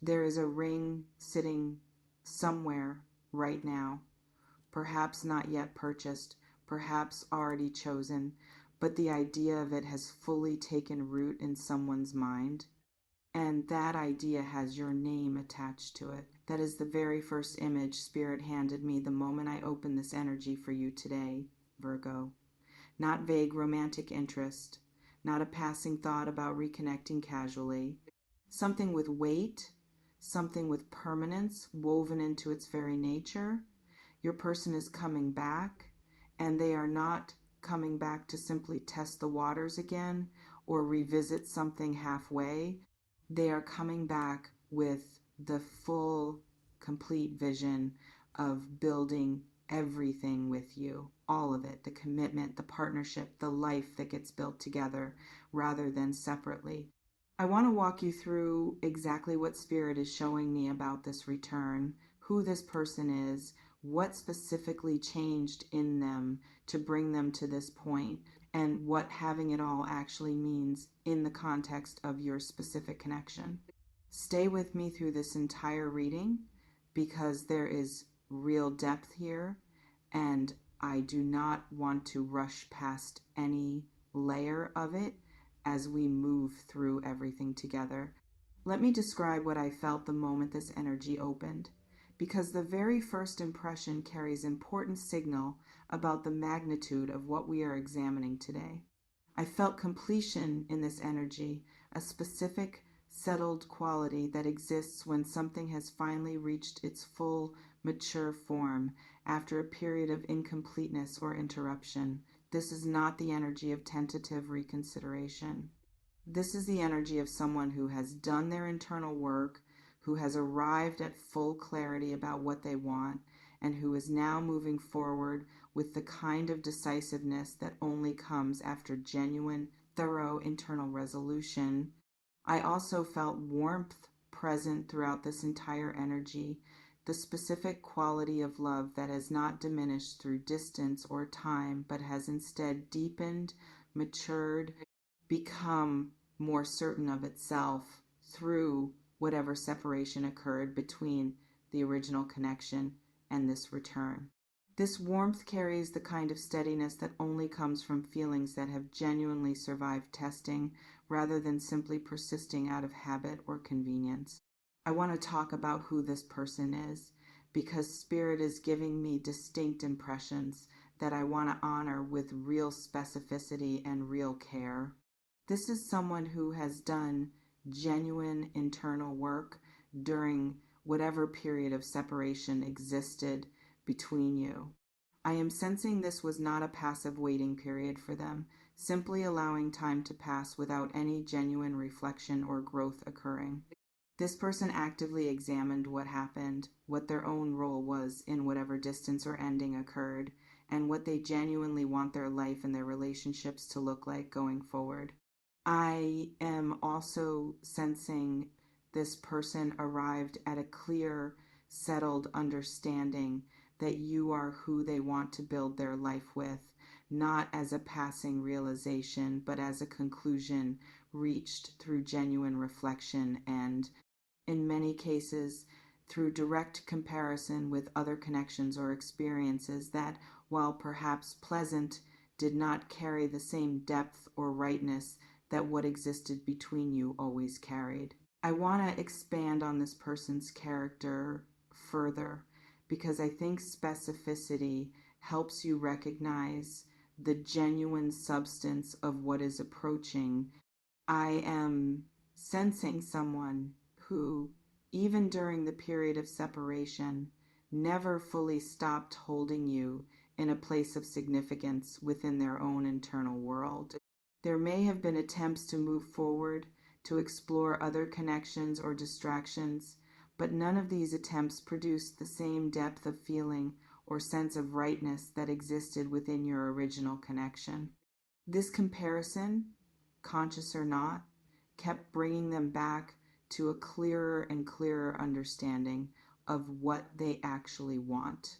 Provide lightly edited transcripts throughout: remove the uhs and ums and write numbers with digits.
There is a ring sitting somewhere right now, perhaps not yet purchased, perhaps already chosen, but the idea of it has fully taken root in someone's mind. And that idea has your name attached to it. That is the very first image Spirit handed me the moment I opened this energy for you today, Virgo. Not vague romantic interest, not a passing thought about reconnecting casually. Something with weight, something with permanence woven into its very nature. Your person is coming back, and they are not coming back to simply test the waters again or revisit something halfway. They are coming back with the full, complete vision of building everything with you, all of it, the commitment, the partnership, the life that gets built together rather than separately. I want to walk you through exactly what Spirit is showing me about this return, who this person is, what specifically changed in them to bring them to this point, and what having it all actually means in the context of your specific connection. Stay with me through this entire reading because there is real depth here, and I do not want to rush past any layer of it as we move through everything together. Let me describe what I felt the moment this energy opened, because the very first impression carries important signal about the magnitude of what we are examining today. I felt completion in this energy, a specific, settled quality that exists when something has finally reached its full, mature form after a period of incompleteness or interruption. This is not the energy of tentative reconsideration. This is the energy of someone who has done their internal work, who has arrived at full clarity about what they want, and who is now moving forward with the kind of decisiveness that only comes after genuine, thorough internal resolution. I also felt warmth present throughout this entire energy, the specific quality of love that has not diminished through distance or time, but has instead deepened, matured, become more certain of itself through whatever separation occurred between the original connection and this return. This warmth carries the kind of steadiness that only comes from feelings that have genuinely survived testing rather than simply persisting out of habit or convenience. I want to talk about who this person is because Spirit is giving me distinct impressions that I want to honor with real specificity and real care. This is someone who has done genuine internal work during whatever period of separation existed between you. I am sensing this was not a passive waiting period for them, simply allowing time to pass without any genuine reflection or growth occurring. This person actively examined what happened, what their own role was in whatever distance or ending occurred, and what they genuinely want their life and their relationships to look like going forward. I am also sensing this person arrived at a clear, settled understanding that you are who they want to build their life with, not as a passing realization, but as a conclusion reached through genuine reflection and, in many cases, through direct comparison with other connections or experiences that, while perhaps pleasant, did not carry the same depth or rightness that what existed between you always carried. I want to expand on this person's character further because I think specificity helps you recognize the genuine substance of what is approaching. I am sensing someone who, even during the period of separation, never fully stopped holding you in a place of significance within their own internal world. There may have been attempts to move forward, to explore other connections or distractions, but none of these attempts produced the same depth of feeling or sense of rightness that existed within your original connection. This comparison, conscious or not, kept bringing them back to a clearer and clearer understanding of what they actually want.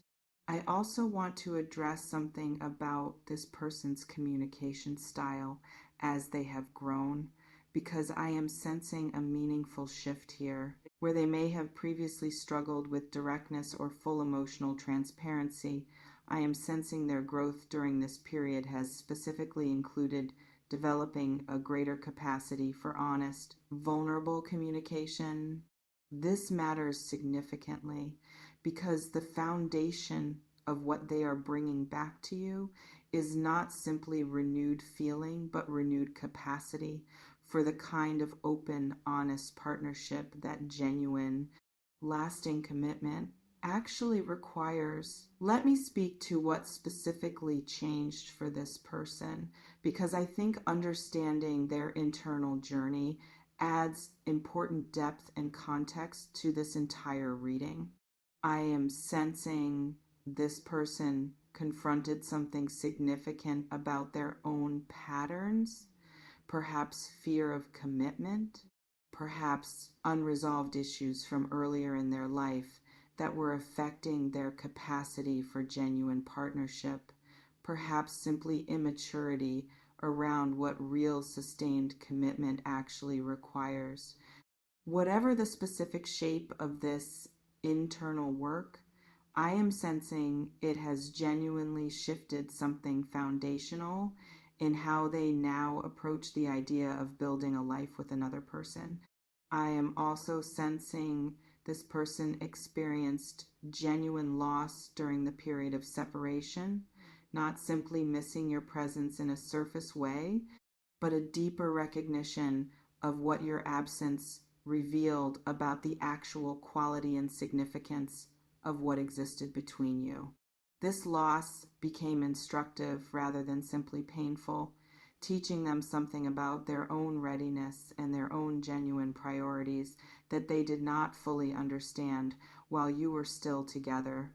I also want to address something about this person's communication style as they have grown, because I am sensing a meaningful shift here. Where they may have previously struggled with directness or full emotional transparency, I am sensing their growth during this period has specifically included developing a greater capacity for honest, vulnerable communication. This matters significantly because the foundation of what they are bringing back to you is not simply renewed feeling, but renewed capacity for the kind of open, honest partnership that genuine, lasting commitment actually requires. Let me speak to what specifically changed for this person, because I think understanding their internal journey adds important depth and context to this entire reading. I am sensing this person confronted something significant about their own patterns, perhaps fear of commitment, perhaps unresolved issues from earlier in their life that were affecting their capacity for genuine partnership, perhaps simply immaturity around what real sustained commitment actually requires. Whatever the specific shape of this internal work, I am sensing it has genuinely shifted something foundational in how they now approach the idea of building a life with another person. I am also sensing this person experienced genuine loss during the period of separation, not simply missing your presence in a surface way, but a deeper recognition of what your absence revealed about the actual quality and significance of what existed between you. This loss became instructive rather than simply painful, teaching them something about their own readiness and their own genuine priorities that they did not fully understand while you were still together.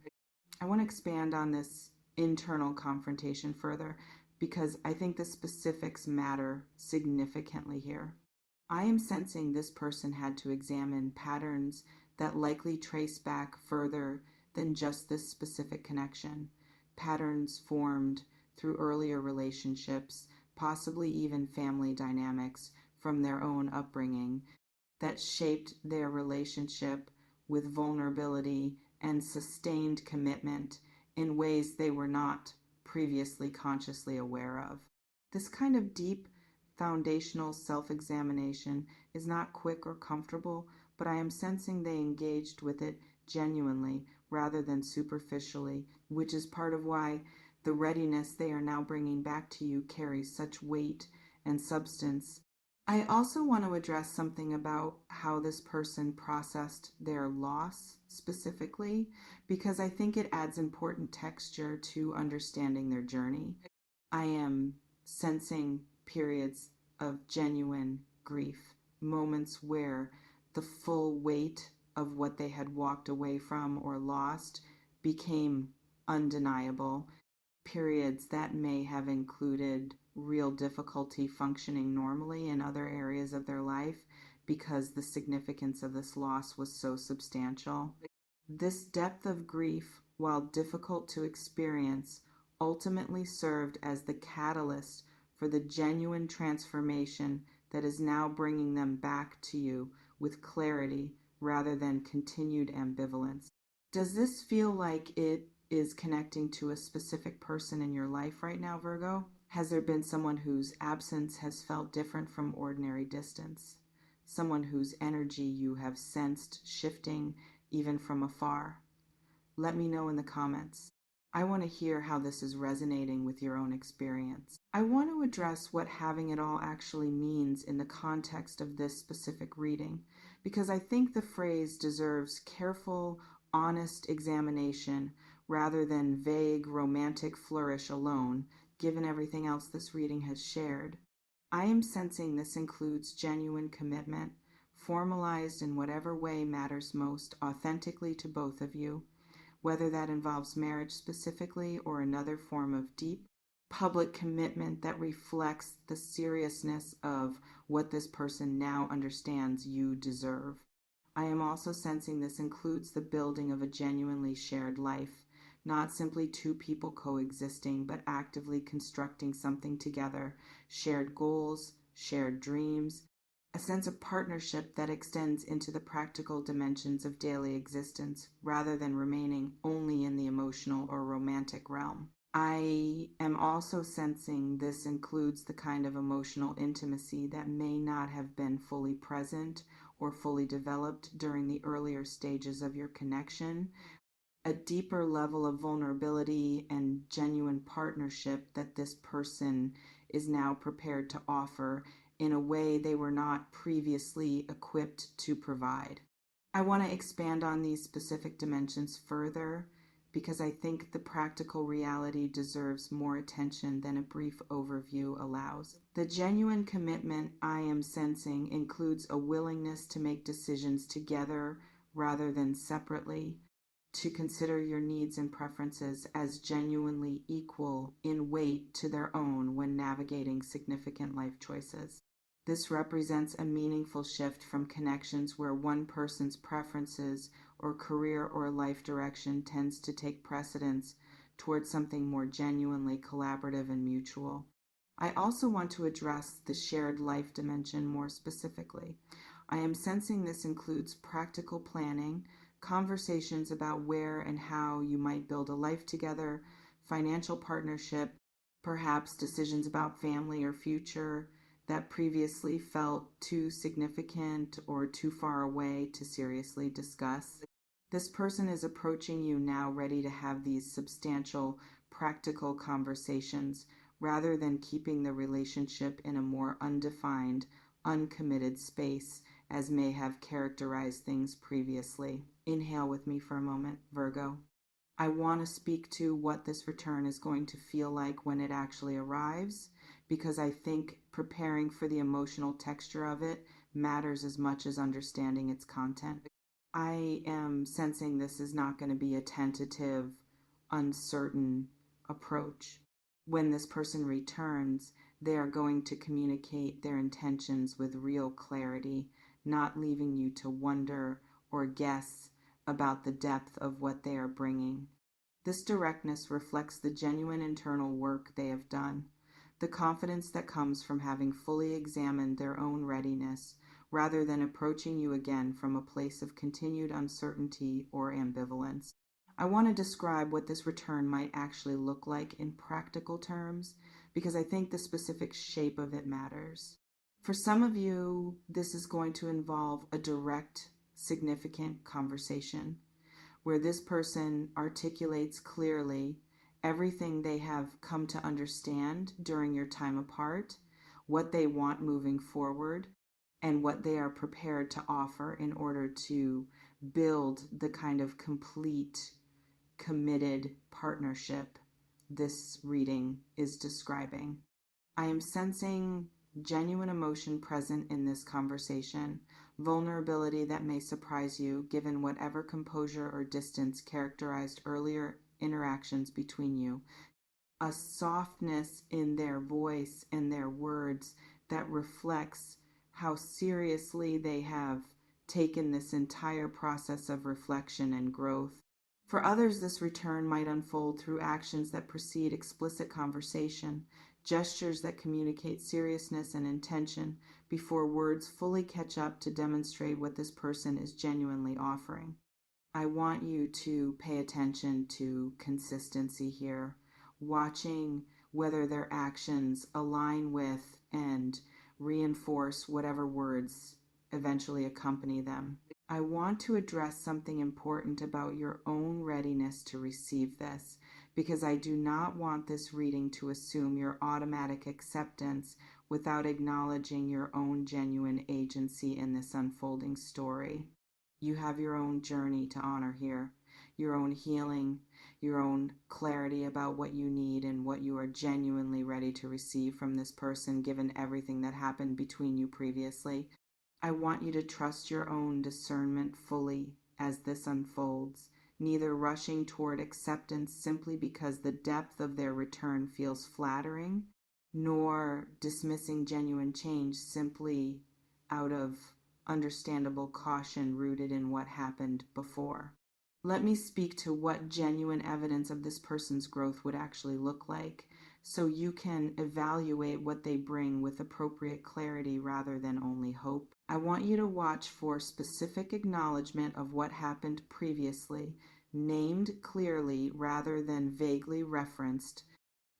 I want to expand on this internal confrontation further because I think the specifics matter significantly here. I am sensing this person had to examine patterns that likely trace back further than just this specific connection. Patterns formed through earlier relationships, possibly even family dynamics from their own upbringing, that shaped their relationship with vulnerability and sustained commitment in ways they were not previously consciously aware of. This kind of deep foundational self-examination is not quick or comfortable, but I am sensing they engaged with it genuinely rather than superficially, which is part of why the readiness they are now bringing back to you carries such weight and substance. I also want to address something about how this person processed their loss specifically, because I think it adds important texture to understanding their journey. I am sensing periods of genuine grief, moments where the full weight of what they had walked away from or lost became undeniable. Periods that may have included real difficulty functioning normally in other areas of their life because the significance of this loss was so substantial. This depth of grief, while difficult to experience, ultimately served as the catalyst for the genuine transformation that is now bringing them back to you with clarity rather than continued ambivalence. Does this feel like it is connecting to a specific person in your life right now, Virgo? Has there been someone whose absence has felt different from ordinary distance? Someone whose energy you have sensed shifting even from afar? Let me know in the comments. I want to hear how this is resonating with your own experience. I want to address what having it all actually means in the context of this specific reading, because I think the phrase deserves careful, honest examination rather than vague, romantic flourish alone, given everything else this reading has shared. I am sensing this includes genuine commitment, formalized in whatever way matters most authentically to both of you, whether that involves marriage specifically or another form of deep, public commitment that reflects the seriousness of what this person now understands you deserve. I am also sensing this includes the building of a genuinely shared life, not simply two people coexisting, but actively constructing something together, shared goals, shared dreams, a sense of partnership that extends into the practical dimensions of daily existence rather than remaining only in the emotional or romantic realm. I am also sensing this includes the kind of emotional intimacy that may not have been fully present or fully developed during the earlier stages of your connection, a deeper level of vulnerability and genuine partnership that this person is now prepared to offer in a way they were not previously equipped to provide. I want to expand on these specific dimensions further because I think the practical reality deserves more attention than a brief overview allows. The genuine commitment I am sensing includes a willingness to make decisions together rather than separately, to consider your needs and preferences as genuinely equal in weight to their own when navigating significant life choices. This represents a meaningful shift from connections where one person's preferences or career or life direction tends to take precedence towards something more genuinely collaborative and mutual. I also want to address the shared life dimension more specifically. I am sensing this includes practical planning, conversations about where and how you might build a life together, financial partnership, perhaps decisions about family or future that previously felt too significant or too far away to seriously discuss. This person is approaching you now ready to have these substantial, practical conversations rather than keeping the relationship in a more undefined, uncommitted space as may have characterized things previously. Inhale with me for a moment, Virgo. I want to speak to what this return is going to feel like when it actually arrives, because I think preparing for the emotional texture of it matters as much as understanding its content. I am sensing this is not going to be a tentative, uncertain approach. When this person returns, they are going to communicate their intentions with real clarity, not leaving you to wonder or guess about the depth of what they are bringing. This directness reflects the genuine internal work they have done, the confidence that comes from having fully examined their own readiness, rather than approaching you again from a place of continued uncertainty or ambivalence. I want to describe what this return might actually look like in practical terms, because I think the specific shape of it matters. For some of you, this is going to involve a direct, significant conversation where this person articulates clearly everything they have come to understand during your time apart, what they want moving forward, and what they are prepared to offer in order to build the kind of complete, committed partnership this reading is describing. I am sensing genuine emotion present in this conversation, vulnerability that may surprise you given whatever composure or distance characterized earlier interactions between you, a softness in their voice and their words that reflects how seriously they have taken this entire process of reflection and growth. For others, this return might unfold through actions that precede explicit conversation, gestures that communicate seriousness and intention before words fully catch up to demonstrate what this person is genuinely offering. I want you to pay attention to consistency here, watching whether their actions align with and reinforce whatever words eventually accompany them. I want to address something important about your own readiness to receive this, because I do not want this reading to assume your automatic acceptance without acknowledging your own genuine agency in this unfolding story. You have your own journey to honor here, your own healing, your own clarity about what you need and what you are genuinely ready to receive from this person given everything that happened between you previously. I want you to trust your own discernment fully as this unfolds, neither rushing toward acceptance simply because the depth of their return feels flattering, nor dismissing genuine change simply out of understandable caution rooted in what happened before. Let me speak to what genuine evidence of this person's growth would actually look like, so you can evaluate what they bring with appropriate clarity rather than only hope. I want you to watch for specific acknowledgement of what happened previously, named clearly rather than vaguely referenced,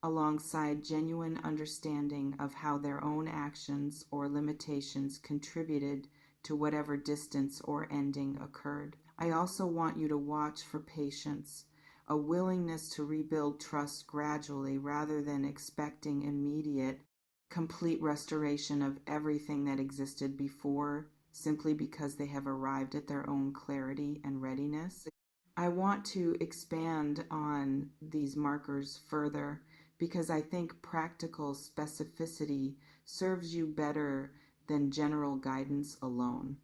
alongside genuine understanding of how their own actions or limitations contributed to whatever distance or ending occurred. I also want you to watch for patience, a willingness to rebuild trust gradually rather than expecting immediate, complete restoration of everything that existed before simply because they have arrived at their own clarity and readiness. I want to expand on these markers further because I think practical specificity serves you better than general guidance alone.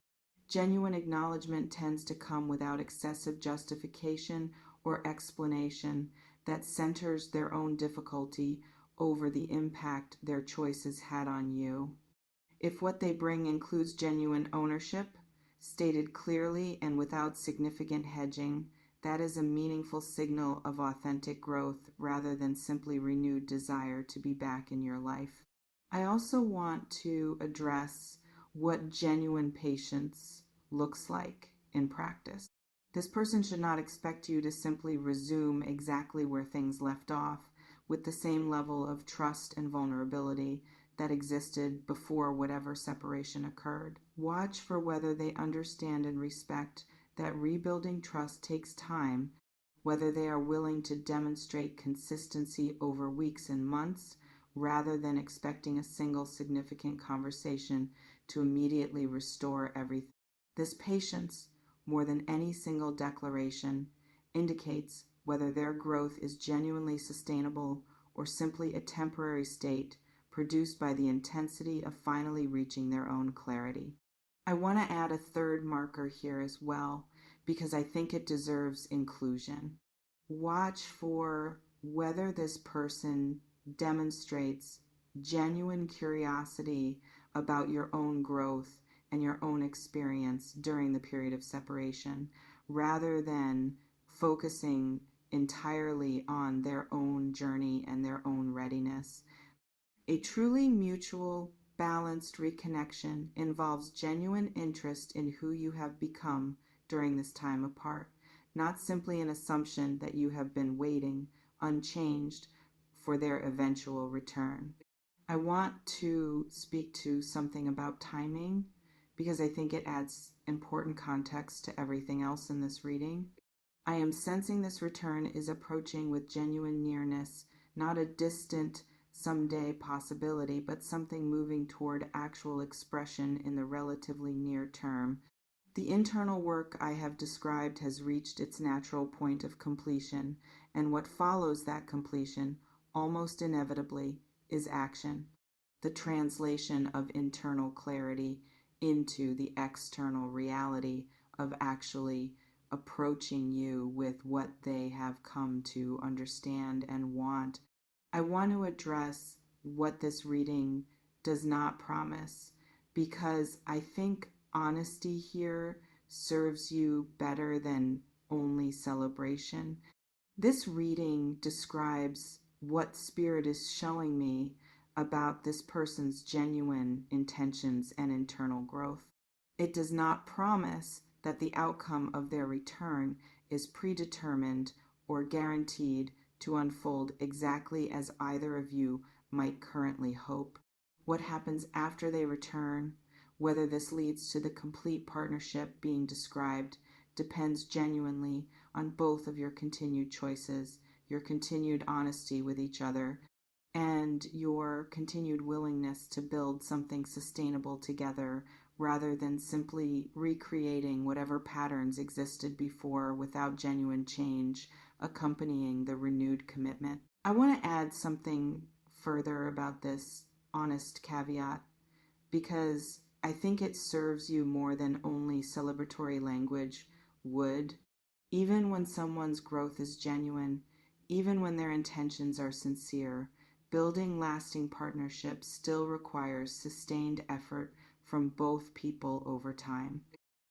Genuine acknowledgement tends to come without excessive justification or explanation that centers their own difficulty over the impact their choices had on you. If what they bring includes genuine ownership, stated clearly and without significant hedging, that is a meaningful signal of authentic growth rather than simply renewed desire to be back in your life. I also want to address what genuine patience looks like in practice. This person should not expect you to simply resume exactly where things left off with the same level of trust and vulnerability that existed before whatever separation occurred. Watch for whether they understand and respect that rebuilding trust takes time, whether they are willing to demonstrate consistency over weeks and months rather than expecting a single significant conversation to immediately restore everything. This patience, more than any single declaration, indicates whether their growth is genuinely sustainable or simply a temporary state produced by the intensity of finally reaching their own clarity. I want to add a third marker here as well because I think it deserves inclusion. Watch for whether this person demonstrates genuine curiosity about your own growth and your own experience during the period of separation, rather than focusing entirely on their own journey and their own readiness. A truly mutual, balanced reconnection involves genuine interest in who you have become during this time apart, not simply an assumption that you have been waiting, unchanged, for their eventual return. I want to speak to something about timing because I think it adds important context to everything else in this reading. I am sensing this return is approaching with genuine nearness, not a distant someday possibility, but something moving toward actual expression in the relatively near term. The internal work I have described has reached its natural point of completion, and what follows that completion, almost inevitably, is action, the translation of internal clarity into the external reality of actually approaching you with what they have come to understand and want. I want to address what this reading does not promise because I think honesty here serves you better than only celebration. This reading describes what Spirit is showing me about this person's genuine intentions and internal growth. It does not promise that the outcome of their return is predetermined or guaranteed to unfold exactly as either of you might currently hope. What happens after they return, whether this leads to the complete partnership being described, depends genuinely on both of your continued choices, your continued honesty with each other, and your continued willingness to build something sustainable together rather than simply recreating whatever patterns existed before without genuine change accompanying the renewed commitment. I want to add something further about this honest caveat because I think it serves you more than only celebratory language would. Even when someone's growth is genuine, even when their intentions are sincere, building lasting partnerships still requires sustained effort from both people over time.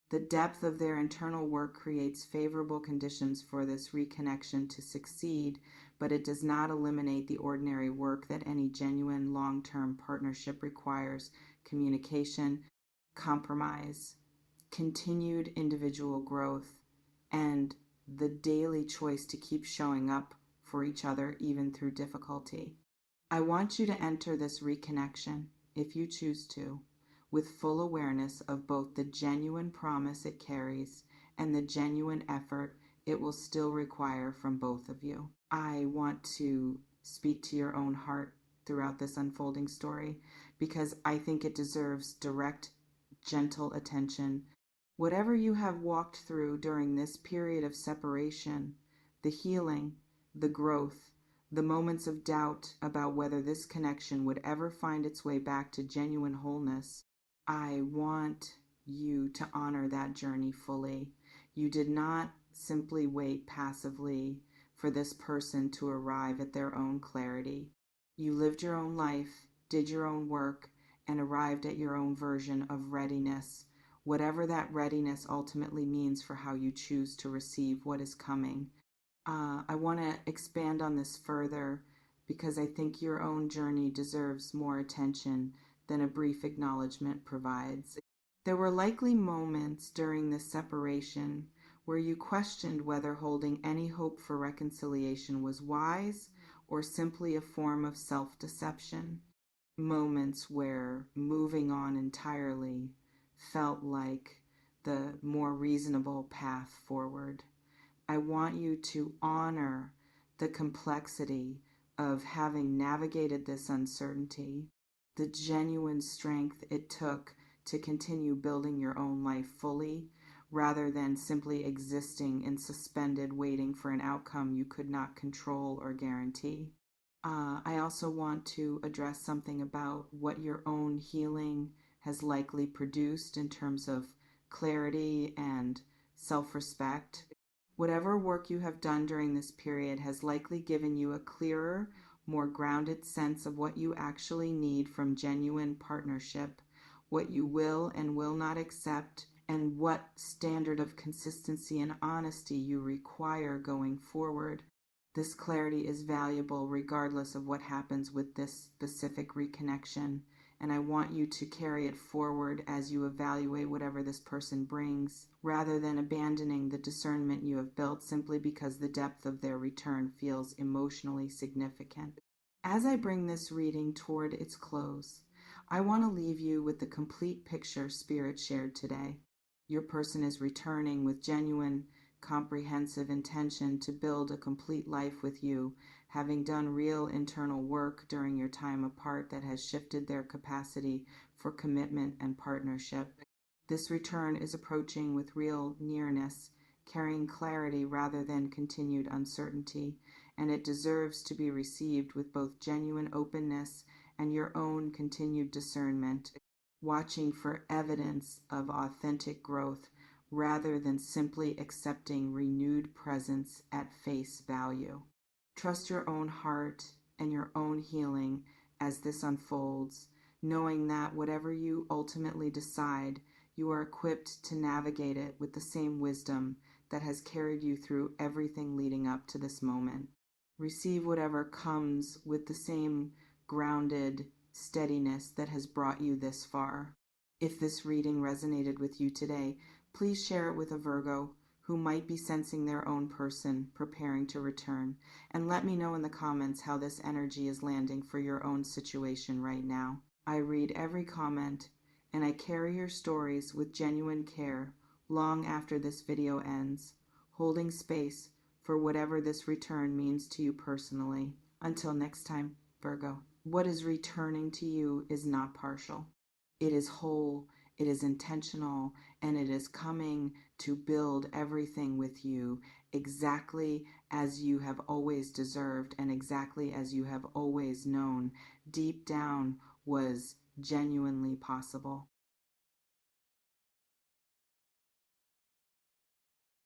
The depth of their internal work creates favorable conditions for this reconnection to succeed, but it does not eliminate the ordinary work that any genuine long-term partnership requires: communication, compromise, continued individual growth, and the daily choice to keep showing up for each other even through difficulty. I want you to enter this reconnection, if you choose to, with full awareness of both the genuine promise it carries and the genuine effort it will still require from both of you. I want to speak to your own heart throughout this unfolding story because I think it deserves direct, gentle attention. Whatever you have walked through during this period of separation, the healing, the growth, the moments of doubt about whether this connection would ever find its way back to genuine wholeness, I want you to honor that journey fully. You did not simply wait passively for this person to arrive at their own clarity. You lived your own life, did your own work, and arrived at your own version of readiness, whatever that readiness ultimately means for how you choose to receive what is coming. I want to expand on this further because I think your own journey deserves more attention than a brief acknowledgement provides. There were likely moments during this separation where you questioned whether holding any hope for reconciliation was wise or simply a form of self-deception. Moments where moving on entirely felt like the more reasonable path forward. I want you to honor the complexity of having navigated this uncertainty, the genuine strength it took to continue building your own life fully, rather than simply existing in suspended waiting for an outcome you could not control or guarantee. I also want to address something about what your own healing has likely produced in terms of clarity and self-respect. Whatever work you have done during this period has likely given you a clearer, more grounded sense of what you actually need from genuine partnership, what you will and will not accept, and what standard of consistency and honesty you require going forward. This clarity is valuable regardless of what happens with this specific reconnection, and I want you to carry it forward as you evaluate whatever this person brings, rather than abandoning the discernment you have built simply because the depth of their return feels emotionally significant. As I bring this reading toward its close, I want to leave you with the complete picture Spirit shared today. Your person is returning with genuine, comprehensive intention to build a complete life with you, having done real internal work during your time apart that has shifted their capacity for commitment and partnership. This return is approaching with real nearness, carrying clarity rather than continued uncertainty, and it deserves to be received with both genuine openness and your own continued discernment, watching for evidence of authentic growth rather than simply accepting renewed presence at face value. Trust your own heart and your own healing as this unfolds, knowing that whatever you ultimately decide, you are equipped to navigate it with the same wisdom that has carried you through everything leading up to this moment. Receive whatever comes with the same grounded steadiness that has brought you this far. If this reading resonated with you today, please share it with a Virgo who might be sensing their own person preparing to return, and let me know in the comments how this energy is landing for your own situation right now. I read every comment, and I carry your stories with genuine care long after this video ends, holding space for whatever this return means to you personally. Until next time, Virgo, what is returning to you is not partial. It is whole, it is intentional, and it is coming to build everything with you exactly as you have always deserved and exactly as you have always known deep down was genuinely possible.